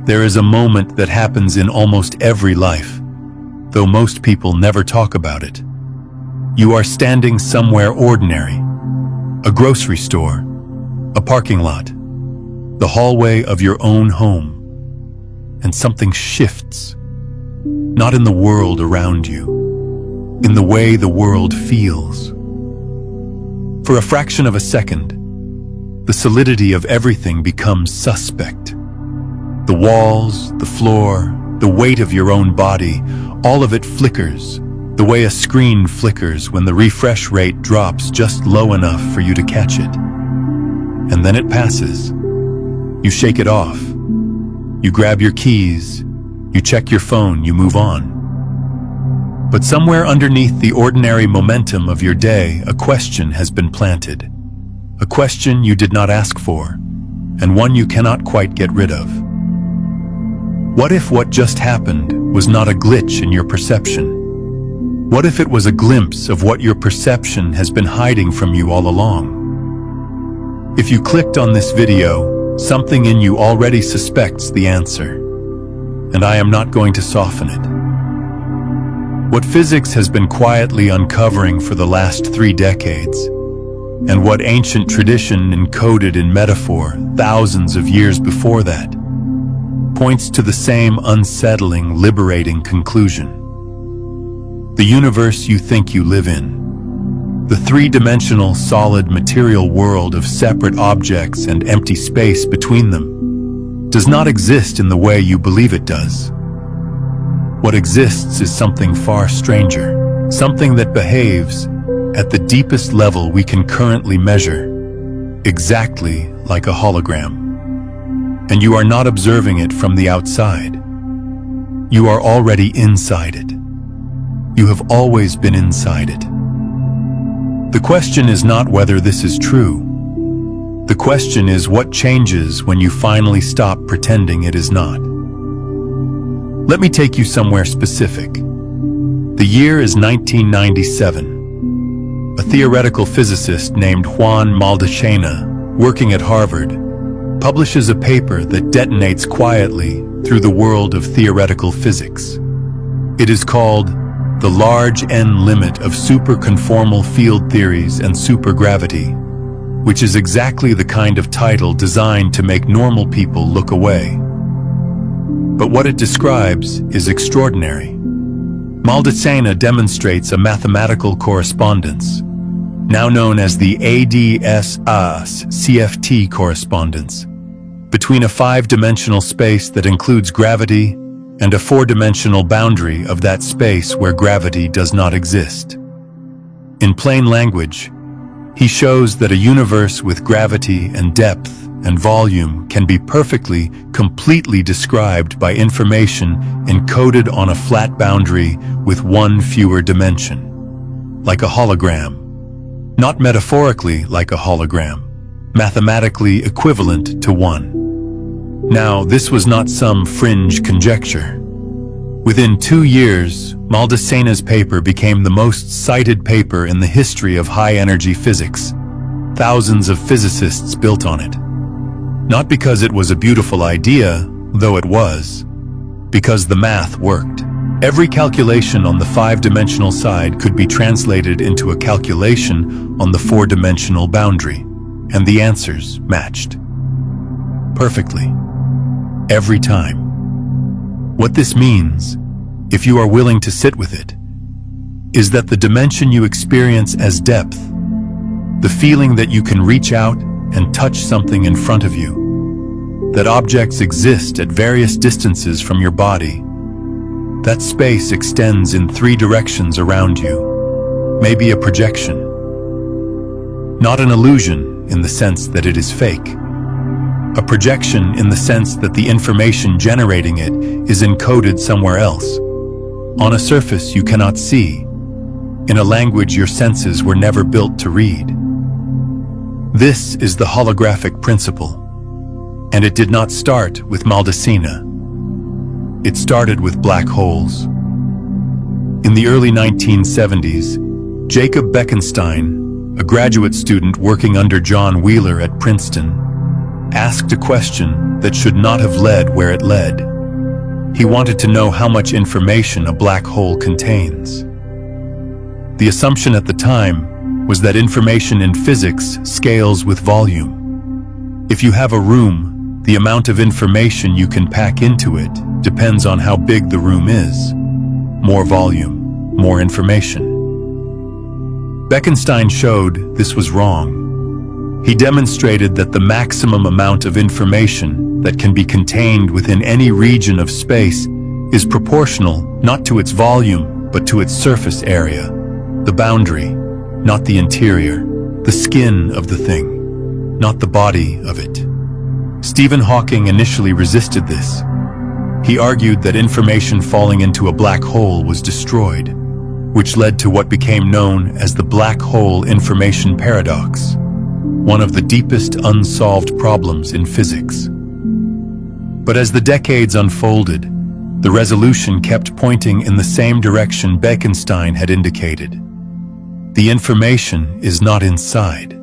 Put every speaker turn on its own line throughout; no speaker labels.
There is a moment that happens in almost every life, though most people never talk about it. You are standing somewhere ordinary, a grocery store, a parking lot, the hallway of your own home, and something shifts, not in the world around you, in the way the world feels. For a fraction of a second, the solidity of everything becomes suspect. The walls, the floor, the weight of your own body, all of it flickers, the way a screen flickers when the refresh rate drops just low enough for you to catch it. And then it passes. You shake it off. You grab your keys. You check your phone. You move on. But somewhere underneath the ordinary momentum of your day, a question has been planted. A question you did not ask for, and one you cannot quite get rid of. What if what just happened was not a glitch in your perception? What if it was a glimpse of what your perception has been hiding from you all along? If you clicked on this video, something in you already suspects the answer, and I am not going to soften it. What physics has been quietly uncovering for the last 3 decades, and what ancient tradition encoded in metaphor thousands of years before that, points to the same unsettling, liberating conclusion. The universe you think you live in, the 3-dimensional solid material world of separate objects and empty space between them, does not exist in the way you believe it does. What exists is something far stranger, something that behaves at the deepest level we can currently measure, exactly like a hologram. And you are not observing it from the outside. You are already inside it. You have always been inside it. The question is not whether this is true. The question is what changes when you finally stop pretending it is not. Let me take you somewhere specific. The year is 1997. A theoretical physicist named Juan Maldacena, working at Harvard, publishes a paper that detonates quietly through the world of theoretical physics. It is called The Large N Limit of Superconformal Field Theories and Supergravity, which is exactly the kind of title designed to make normal people look away. But what it describes is extraordinary. Maldacena demonstrates a mathematical correspondence, now known as the ADS-CFT correspondence, between a 5-dimensional space that includes gravity and a 4-dimensional boundary of that space where gravity does not exist. In plain language, he shows that a universe with gravity and depth and volume can be perfectly, completely described by information encoded on a flat boundary with one fewer dimension, like a hologram. Not metaphorically like a hologram, mathematically equivalent to one. Now, this was not some fringe conjecture. Within 2 years, Maldacena's paper became the most cited paper in the history of high-energy physics. Thousands of physicists built on it. Not because it was a beautiful idea, though it was, because the math worked. Every calculation on the 5-dimensional side could be translated into a calculation on the 4-dimensional boundary, and the answers matched. Perfectly. Every time. What this means, if you are willing to sit with it, is that the dimension you experience as depth, the feeling that you can reach out and touch something in front of you, that objects exist at various distances from your body, that space extends in 3 directions around you, maybe a projection. Not an illusion in the sense that it is fake. A projection in the sense that the information generating it is encoded somewhere else, on a surface you cannot see, in a language your senses were never built to read. This is the holographic principle, and it did not start with Maldacena. It started with black holes. In the early 1970s, Jacob Bekenstein, a graduate student working under John Wheeler at Princeton, asked a question that should not have led where it led. He wanted to know how much information a black hole contains. The assumption at the time was that information in physics scales with volume. If you have a room, the amount of information you can pack into it depends on how big the room is. More volume, more information. Bekenstein showed this was wrong. He demonstrated that the maximum amount of information that can be contained within any region of space is proportional not to its volume, but to its surface area, the boundary, not the interior, the skin of the thing, not the body of it. Stephen Hawking initially resisted this. He argued that information falling into a black hole was destroyed, which led to what became known as the black hole information paradox, one of the deepest unsolved problems in physics. But as the decades unfolded, the resolution kept pointing in the same direction Bekenstein had indicated. The information is not inside,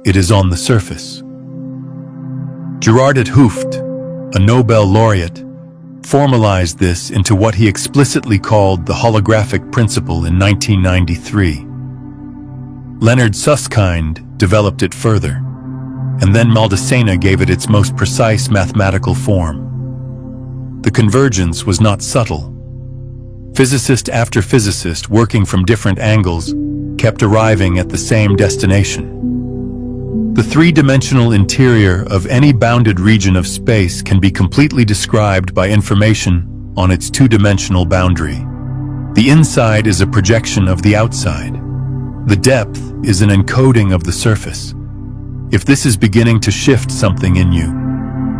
it is on the surface. Gerard 't Hooft, a Nobel laureate, formalized this into what he explicitly called the holographic principle in 1993. Leonard Susskind developed it further, and then Maldacena gave it its most precise mathematical form. The convergence was not subtle. Physicist after physicist, working from different angles, kept arriving at the same destination. The three-dimensional interior of any bounded region of space can be completely described by information on its two-dimensional boundary. The inside is a projection of the outside. The depth is an encoding of the surface. If this is beginning to shift something in you,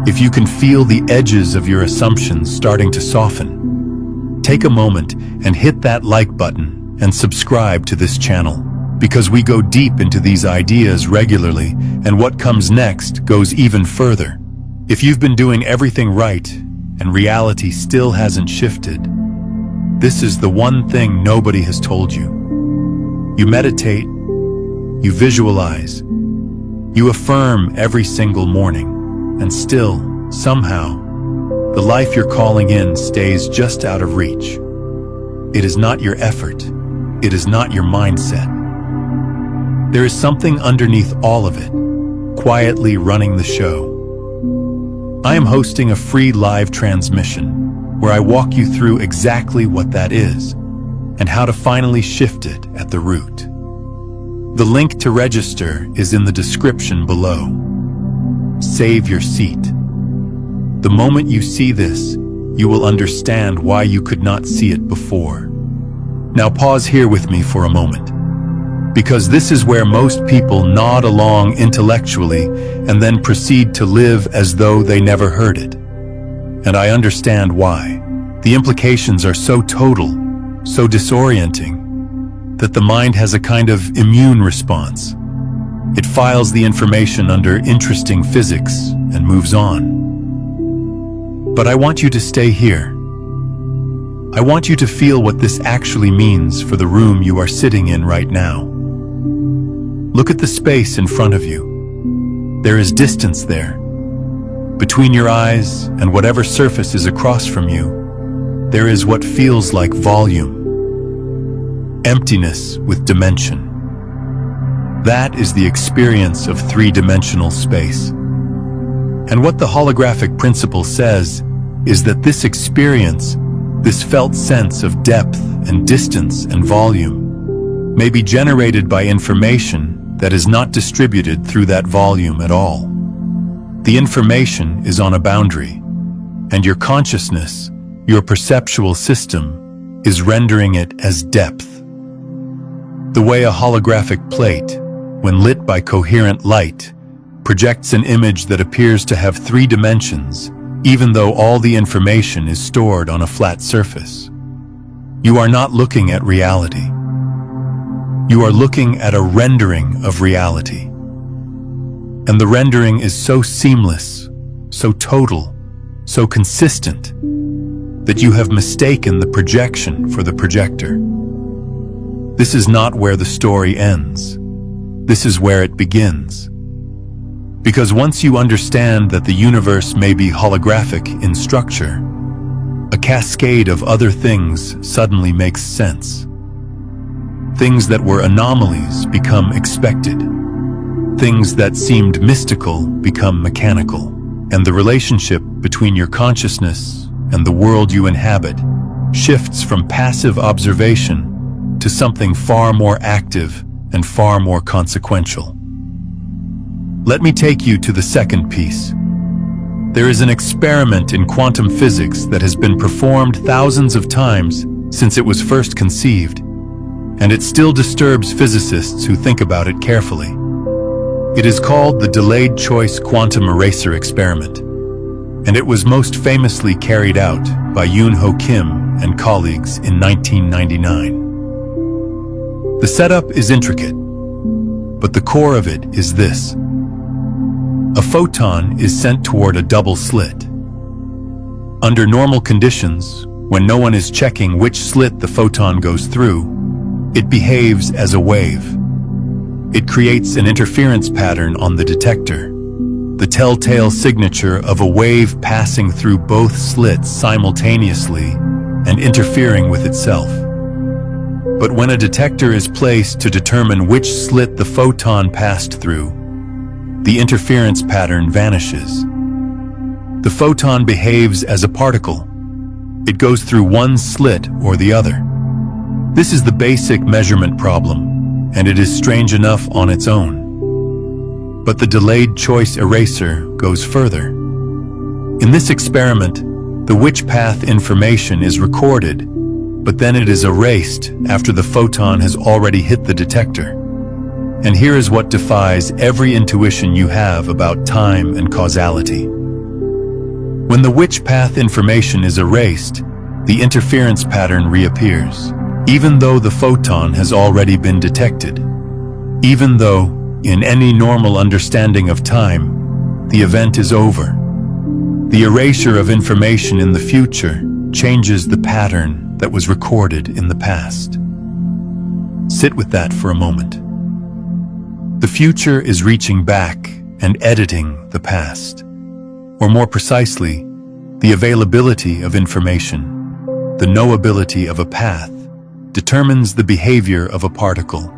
if you can feel the edges of your assumptions starting to soften, take a moment and hit that like button and subscribe to this channel, because we go deep into these ideas regularly, and what comes next goes even further. If you've been doing everything right and reality still hasn't shifted, this is the one thing nobody has told you. You meditate, you visualize, you affirm every single morning, and still, somehow, the life you're calling in stays just out of reach. It is not your effort. It is not your mindset. There is something underneath all of it, quietly running the show. I am hosting a free live transmission where I walk you through exactly what that is and how to finally shift it at the root. The link to register is in the description below. Save your seat. The moment you see this, you will understand why you could not see it before. Now pause here with me for a moment, because this is where most people nod along intellectually and then proceed to live as though they never heard it. And I understand why. The implications are so total, so disorienting, that the mind has a kind of immune response. It files the information under interesting physics and moves on. But I want you to stay here. I want you to feel what this actually means for the room you are sitting in right now. Look at the space in front of you. There is distance there. Between your eyes and whatever surface is across from you, there is what feels like volume. Emptiness with dimension. That is the experience of three-dimensional space. And what the holographic principle says is that this experience, this felt sense of depth and distance and volume, may be generated by information that is not distributed through that volume at all. The information is on a boundary, and your consciousness, your perceptual system, is rendering it as depth. The way a holographic plate, when lit by coherent light, projects an image that appears to have three dimensions, even though all the information is stored on a flat surface. You are not looking at reality. You are looking at a rendering of reality. And the rendering is so seamless, so total, so consistent, that you have mistaken the projection for the projector. This is not where the story ends. This is where it begins. Because once you understand that the universe may be holographic in structure, a cascade of other things suddenly makes sense. Things that were anomalies become expected. Things that seemed mystical become mechanical. And the relationship between your consciousness and the world you inhabit shifts from passive observation to something far more active and far more consequential. Let me take you to the second piece. There is an experiment in quantum physics that has been performed thousands of times since it was first conceived, and it still disturbs physicists who think about it carefully. It is called the delayed choice quantum eraser experiment, and it was most famously carried out by Yoon-Ho Kim and colleagues in 1999. The setup is intricate, but the core of it is this. A photon is sent toward a double slit. Under normal conditions, when no one is checking which slit the photon goes through, it behaves as a wave. It creates an interference pattern on the detector, the telltale signature of a wave passing through both slits simultaneously and interfering with itself. But when a detector is placed to determine which slit the photon passed through, the interference pattern vanishes. The photon behaves as a particle. It goes through one slit or the other. This is the basic measurement problem, and it is strange enough on its own. But the delayed choice eraser goes further. In this experiment, the which path information is recorded, but then it is erased after the photon has already hit the detector. And here is what defies every intuition you have about time and causality. When the which path information is erased, the interference pattern reappears, even though the photon has already been detected. Even though, in any normal understanding of time, the event is over. The erasure of information in the future changes the pattern that was recorded in the past. Sit with that for a moment. The future is reaching back and editing the past. Or more precisely, the availability of information, the knowability of a path, determines the behavior of a particle.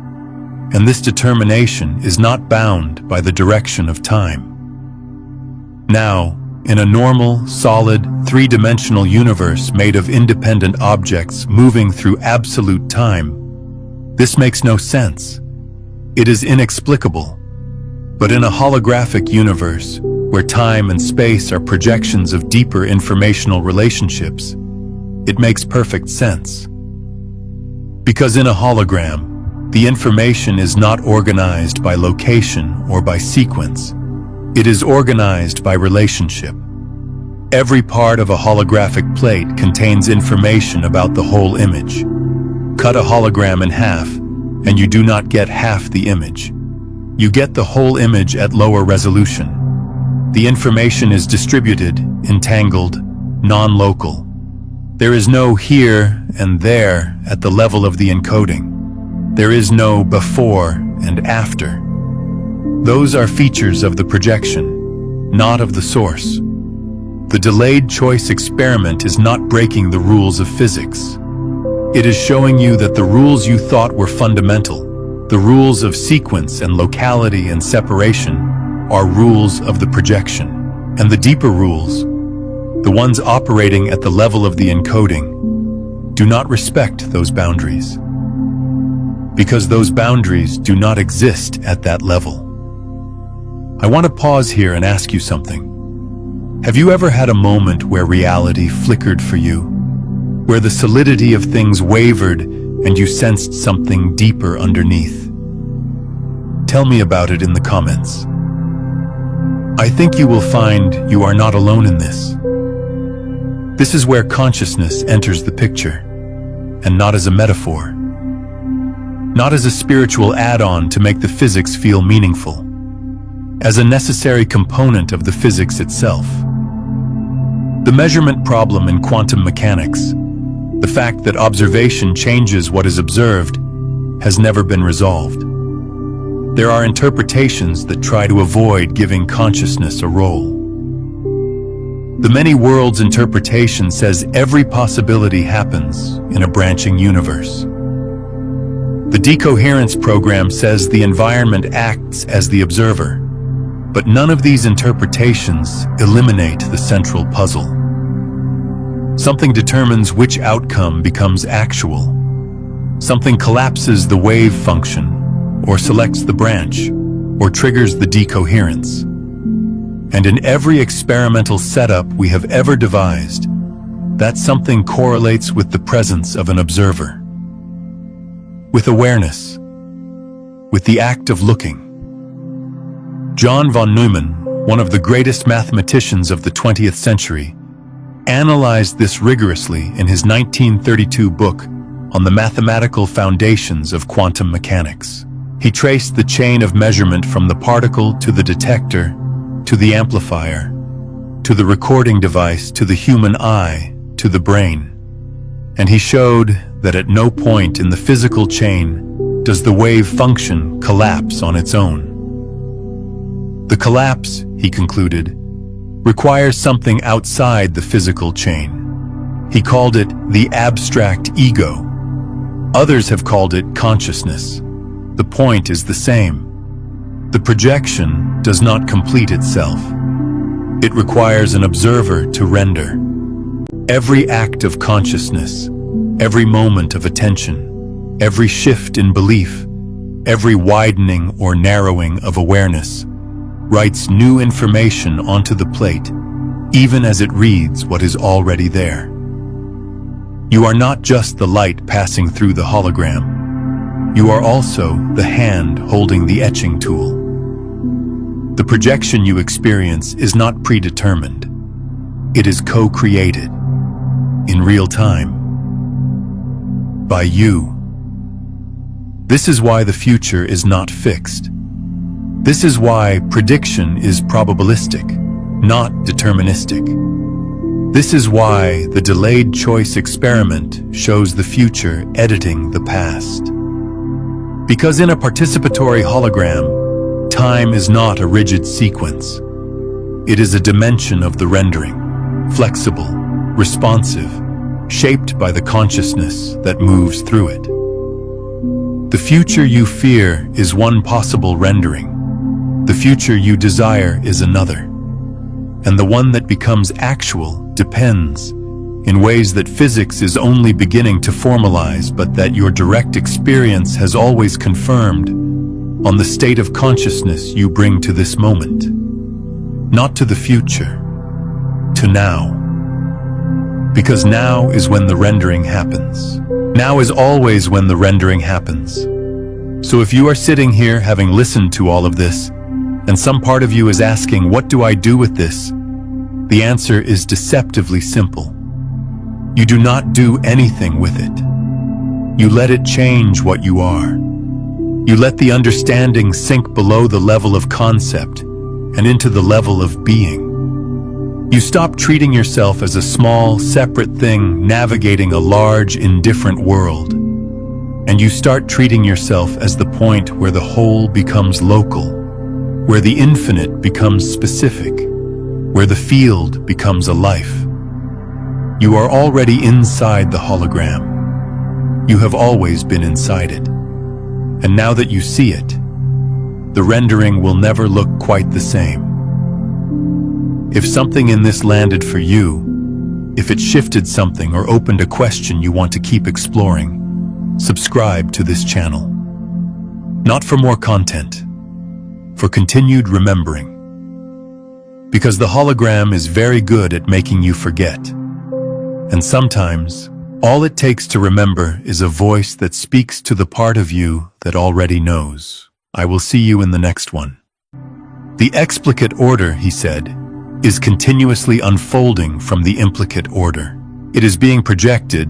And this determination is not bound by the direction of time. Now, in a normal, solid, three-dimensional universe made of independent objects moving through absolute time, this makes no sense. It is inexplicable. But in a holographic universe, where time and space are projections of deeper informational relationships, it makes perfect sense. Because in a hologram, the information is not organized by location or by sequence. It is organized by relationship. Every part of a holographic plate contains information about the whole image. Cut a hologram in half, and you do not get half the image. You get the whole image at lower resolution. The information is distributed, entangled, non-local. There is no here and there at the level of the encoding. There is no before and after. Those are features of the projection, not of the source. The delayed choice experiment is not breaking the rules of physics. It is showing you that the rules you thought were fundamental, the rules of sequence and locality and separation, are rules of the projection. And the deeper rules, the ones operating at the level of the encoding, do not respect those boundaries. Because those boundaries do not exist at that level. I want to pause here and ask you something. Have you ever had a moment where reality flickered for you? Where the solidity of things wavered and you sensed something deeper underneath? Tell me about it in the comments. I think you will find you are not alone in this. This is where consciousness enters the picture, and not as a metaphor. Not as a spiritual add-on to make the physics feel meaningful. As a necessary component of the physics itself. The measurement problem in quantum mechanics, the fact that observation changes what is observed, has never been resolved. There are interpretations that try to avoid giving consciousness a role. The many worlds interpretation says every possibility happens in a branching universe. The decoherence program says the environment acts as the observer, but none of these interpretations eliminate the central puzzle. Something determines which outcome becomes actual. Something collapses the wave function, or selects the branch, or triggers the decoherence. And in every experimental setup we have ever devised, that something correlates with the presence of an observer. With awareness, with the act of looking. John von Neumann, one of the greatest mathematicians of the 20th century, analyzed this rigorously in his 1932 book on the mathematical foundations of quantum mechanics. He traced the chain of measurement from the particle to the detector, to the amplifier, to the recording device, to the human eye, to the brain. And he showed that at no point in the physical chain does the wave function collapse on its own. The collapse, he concluded, requires something outside the physical chain. He called it the abstract ego. Others have called it consciousness. The point is the same. The projection does not complete itself. It requires an observer to render. Every act of consciousness, every moment of attention, every shift in belief, every widening or narrowing of awareness, writes new information onto the plate, even as it reads what is already there. You are not just the light passing through the hologram. You are also the hand holding the etching tool. The projection you experience is not predetermined. It is co-created, in real time, by you. This is why the future is not fixed. This is why prediction is probabilistic, not deterministic. This is why the delayed choice experiment shows the future editing the past. Because in a participatory hologram, time is not a rigid sequence. It is a dimension of the rendering, flexible, responsive, shaped by the consciousness that moves through it. The future you fear is one possible rendering. The future you desire is another. And the one that becomes actual depends, in ways that physics is only beginning to formalize, but that your direct experience has always confirmed, on the state of consciousness you bring to this moment. Not to the future, to now. Because now is when the rendering happens. Now is always when the rendering happens. So if you are sitting here having listened to all of this, and some part of you is asking, what do I do with this? The answer is deceptively simple. You do not do anything with it. You let it change what you are. You let the understanding sink below the level of concept and into the level of being. You stop treating yourself as a small, separate thing navigating a large, indifferent world. And you start treating yourself as the point where the whole becomes local, where the infinite becomes specific, where the field becomes a life. You are already inside the hologram. You have always been inside it. And now that you see it, the rendering will never look quite the same. If something in this landed for you, if it shifted something or opened a question you want to keep exploring, subscribe to this channel. Not for more content, for continued remembering. Because the hologram is very good at making you forget. And sometimes, all it takes to remember is a voice that speaks to the part of you that already knows. I will see you in the next one. The explicate order, he said, is continuously unfolding from the implicate order. It is being projected,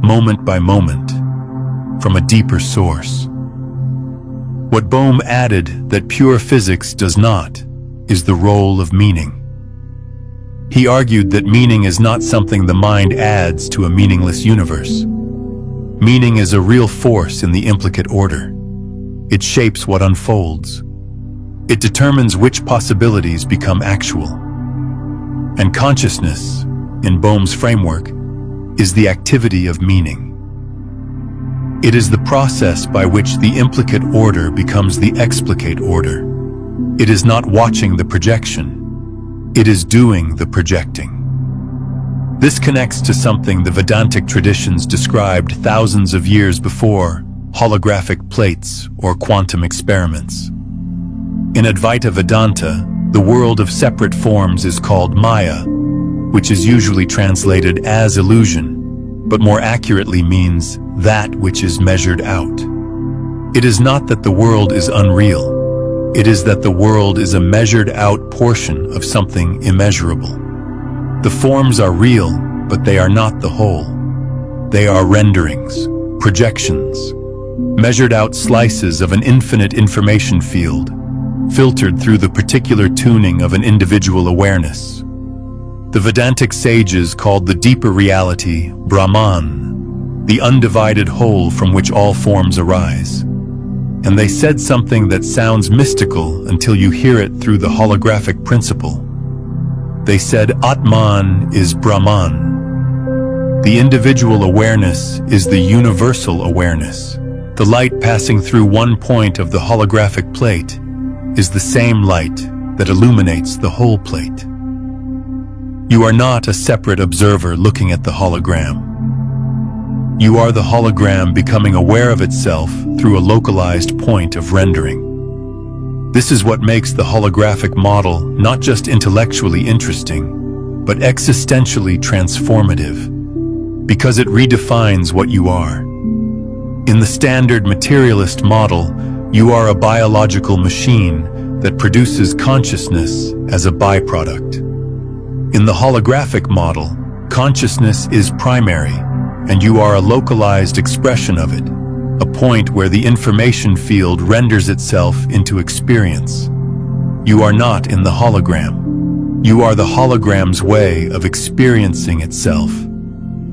moment by moment, from a deeper source. What Bohm added that pure physics does not is the role of meaning. He argued that meaning is not something the mind adds to a meaningless universe. Meaning is a real force in the implicate order. It shapes what unfolds. It determines which possibilities become actual. And consciousness, in Boehm's framework, is the activity of meaning. It is the process by which the implicate order becomes the explicate order. It is not watching the projection. It is doing the projecting. This connects to something the Vedantic traditions described thousands of years before: holographic plates or quantum experiments. In Advaita Vedanta, the world of separate forms is called Maya, which is usually translated as illusion, but more accurately means that which is measured out. It is not that the world is unreal. It is that the world is a measured out portion of something immeasurable. The forms are real, but they are not the whole. They are renderings, projections, measured out slices of an infinite information field, filtered through the particular tuning of an individual awareness. The Vedantic sages called the deeper reality Brahman, the undivided whole from which all forms arise. And they said something that sounds mystical until you hear it through the holographic principle. They said Atman is Brahman. The individual awareness is the universal awareness. The light passing through one point of the holographic plate is the same light that illuminates the whole plate. You are not a separate observer looking at the hologram. You are the hologram becoming aware of itself through a localized point of rendering. This is what makes the holographic model not just intellectually interesting, but existentially transformative, because it redefines what you are. In the standard materialist model, you are a biological machine that produces consciousness as a byproduct. In the holographic model, consciousness is primary, and you are a localized expression of it, a point where the information field renders itself into experience. You are not in the hologram. You are the hologram's way of experiencing itself.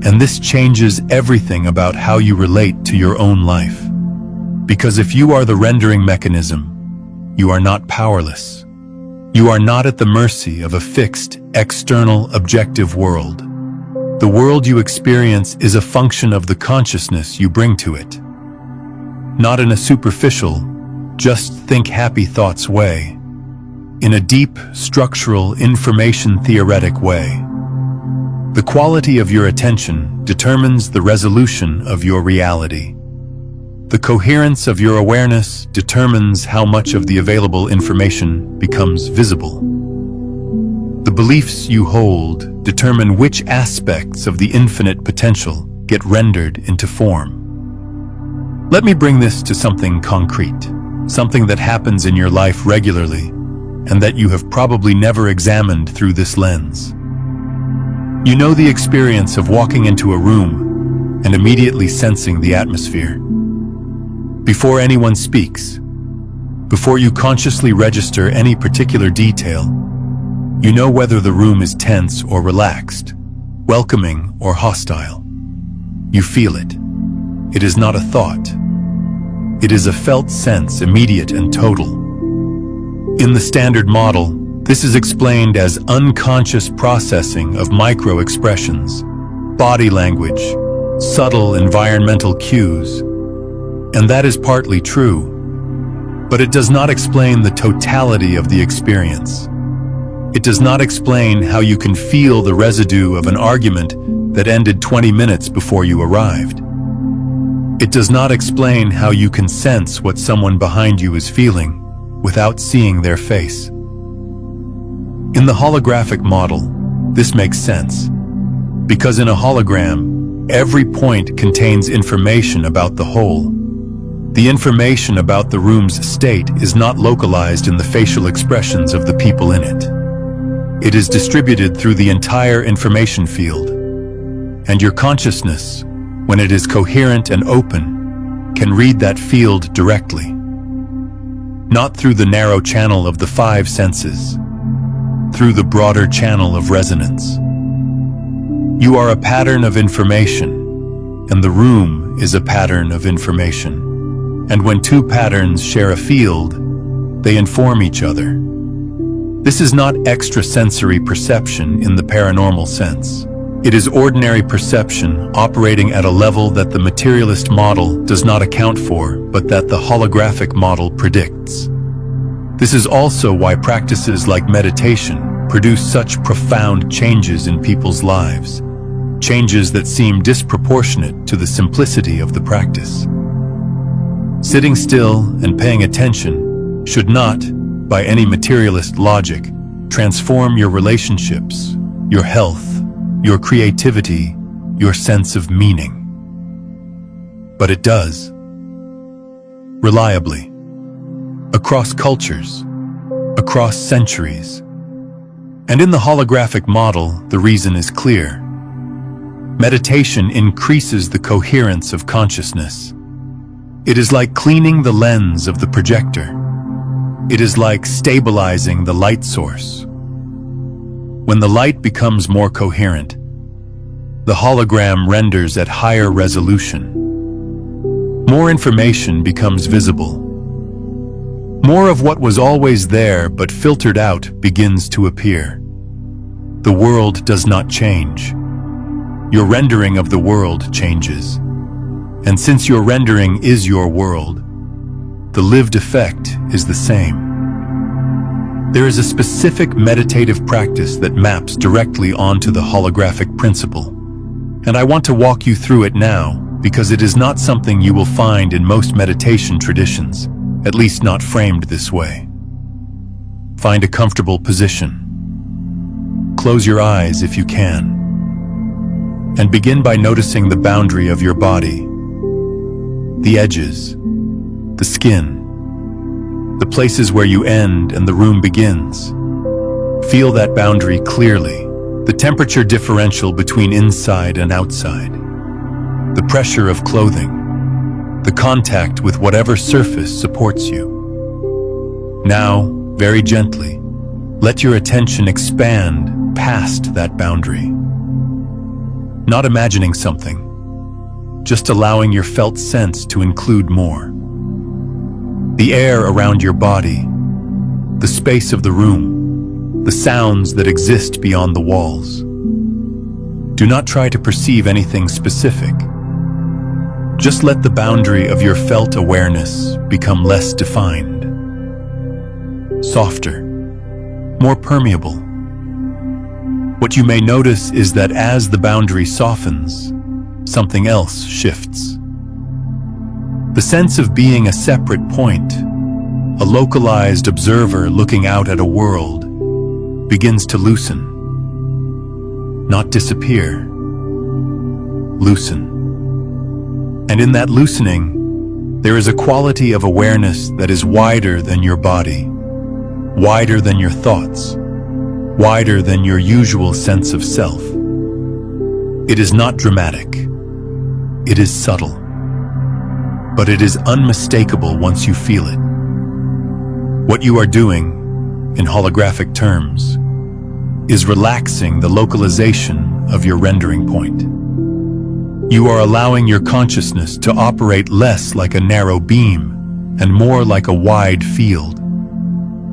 And this changes everything about how you relate to your own life. Because if you are the rendering mechanism, you are not powerless. You are not at the mercy of a fixed, external, objective world. The world you experience is a function of the consciousness you bring to it. Not in a superficial, just think happy thoughts way. In a deep, structural, information-theoretic way. The quality of your attention determines the resolution of your reality. The coherence of your awareness determines how much of the available information becomes visible. The beliefs you hold determine which aspects of the infinite potential get rendered into form. Let me bring this to something concrete, something that happens in your life regularly, and that you have probably never examined through this lens. You know the experience of walking into a room and immediately sensing the atmosphere. Before anyone speaks, before you consciously register any particular detail, you know whether the room is tense or relaxed, welcoming or hostile. You feel it. It is not a thought. It is a felt sense, immediate and total. In the standard model, this is explained as unconscious processing of micro-expressions, body language, subtle environmental cues. And that is partly true. But it does not explain the totality of the experience. It does not explain how you can feel the residue of an argument that ended 20 minutes before you arrived. It does not explain how you can sense what someone behind you is feeling without seeing their face. In the holographic model, this makes sense. Because in a hologram, every point contains information about the whole. The information about the room's state is not localized in the facial expressions of the people in it. It is distributed through the entire information field. And your consciousness, when it is coherent and open, can read that field directly. Not through the narrow channel of the five senses, through the broader channel of resonance. You are a pattern of information, and the room is a pattern of information. And when two patterns share a field, they inform each other. This is not extrasensory perception in the paranormal sense. It is ordinary perception operating at a level that the materialist model does not account for, but that the holographic model predicts. This is also why practices like meditation produce such profound changes in people's lives, changes that seem disproportionate to the simplicity of the practice. Sitting still and paying attention should not, by any materialist logic, transform your relationships, your health, your creativity, your sense of meaning. But it does. Reliably. Across cultures. Across centuries. And in the holographic model, the reason is clear. Meditation increases the coherence of consciousness. It is like cleaning the lens of the projector. It is like stabilizing the light source. When the light becomes more coherent, the hologram renders at higher resolution. More information becomes visible. More of what was always there but filtered out begins to appear. The world does not change. Your rendering of the world changes. And since your rendering is your world, the lived effect is the same. There is a specific meditative practice that maps directly onto the holographic principle. And I want to walk you through it now because it is not something you will find in most meditation traditions, at least not framed this way. Find a comfortable position. Close your eyes if you can. And begin by noticing the boundary of your body. The edges, the skin, the places where you end and the room begins. Feel that boundary clearly, the temperature differential between inside and outside, the pressure of clothing, the contact with whatever surface supports you. Now, very gently, let your attention expand past that boundary. Not imagining something, just allowing your felt sense to include more. The air around your body, the space of the room, the sounds that exist beyond the walls. Do not try to perceive anything specific. Just let the boundary of your felt awareness become less defined, softer, more permeable. What you may notice is that as the boundary softens, something else shifts. The sense of being a separate point, a localized observer looking out at a world, begins to loosen. Not disappear. Loosen. And in that loosening, there is a quality of awareness that is wider than your body, wider than your thoughts, wider than your usual sense of self. It is not dramatic. It is subtle. But it is unmistakable once you feel it. What you are doing, in holographic terms, is relaxing the localization of your rendering point. You are allowing your consciousness to operate less like a narrow beam and more like a wide field.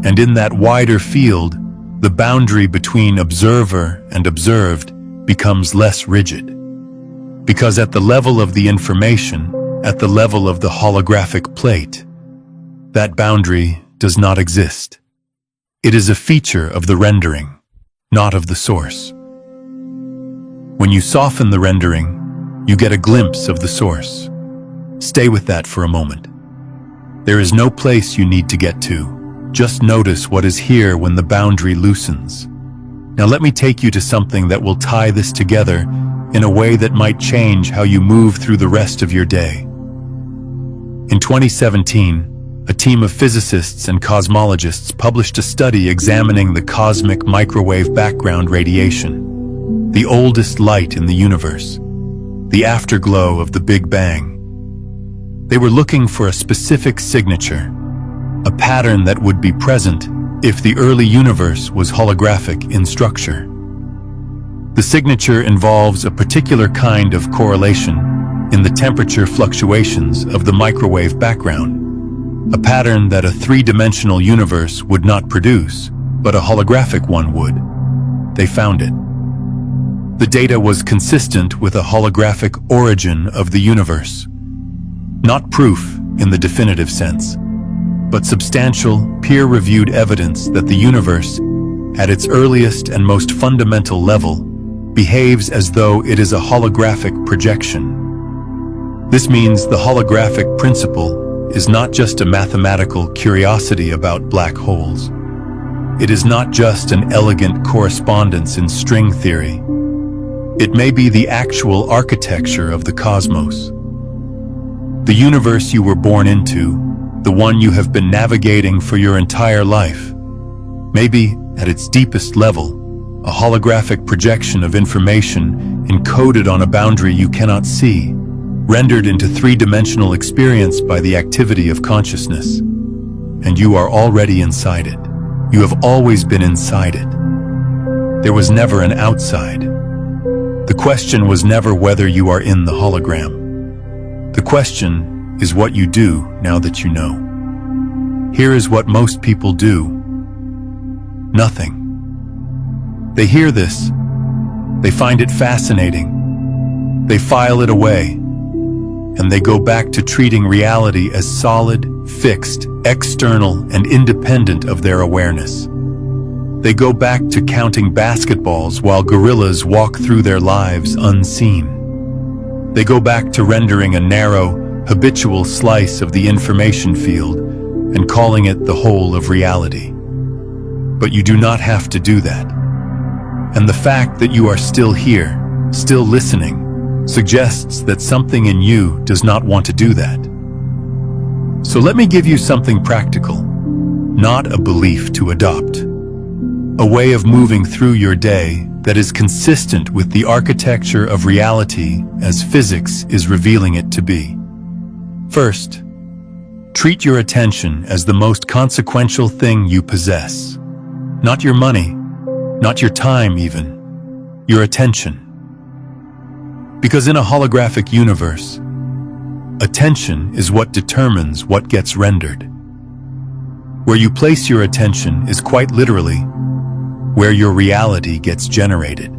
And in that wider field, the boundary between observer and observed becomes less rigid. Because at the level of the information, at the level of the holographic plate, that boundary does not exist. It is a feature of the rendering, not of the source. When you soften the rendering, you get a glimpse of the source. Stay with that for a moment. There is no place you need to get to. Just notice what is here when the boundary loosens. Now let me take you to something that will tie this together in a way that might change how you move through the rest of your day. In 2017, a team of physicists and cosmologists published a study examining the cosmic microwave background radiation, the oldest light in the universe, the afterglow of the Big Bang. They were looking for a specific signature, a pattern that would be present if the early universe was holographic in structure. The signature involves a particular kind of correlation, in the temperature fluctuations of the microwave background, a pattern that a three-dimensional universe would not produce, but a holographic one would. They found it. The data was consistent with a holographic origin of the universe. Not proof in the definitive sense, but substantial, peer-reviewed evidence that the universe, at its earliest and most fundamental level, behaves as though it is a holographic projection. This means the holographic principle is not just a mathematical curiosity about black holes. It is not just an elegant correspondence in string theory. It may be the actual architecture of the cosmos. The universe you were born into, the one you have been navigating for your entire life, may be, at its deepest level, a holographic projection of information encoded on a boundary you cannot see, rendered into three-dimensional experience by the activity of consciousness. And you are already inside it. You have always been inside it. There was never an outside. The question was never whether you are in the hologram. The question is what you do now that you know. Here is what most people do. Nothing. They hear this. They find it fascinating. They file it away. And they go back to treating reality as solid, fixed, external, and independent of their awareness. They go back to counting basketballs while gorillas walk through their lives unseen. They go back to rendering a narrow, habitual slice of the information field and calling it the whole of reality. But you do not have to do that. And the fact that you are still here, still listening, suggests that something in you does not want to do that. So let me give you something practical, not a belief to adopt. A way of moving through your day that is consistent with the architecture of reality as physics is revealing it to be. First, treat your attention as the most consequential thing you possess. Not your money, not your time even, your attention. Because in a holographic universe, attention is what determines what gets rendered. Where you place your attention is quite literally where your reality gets generated.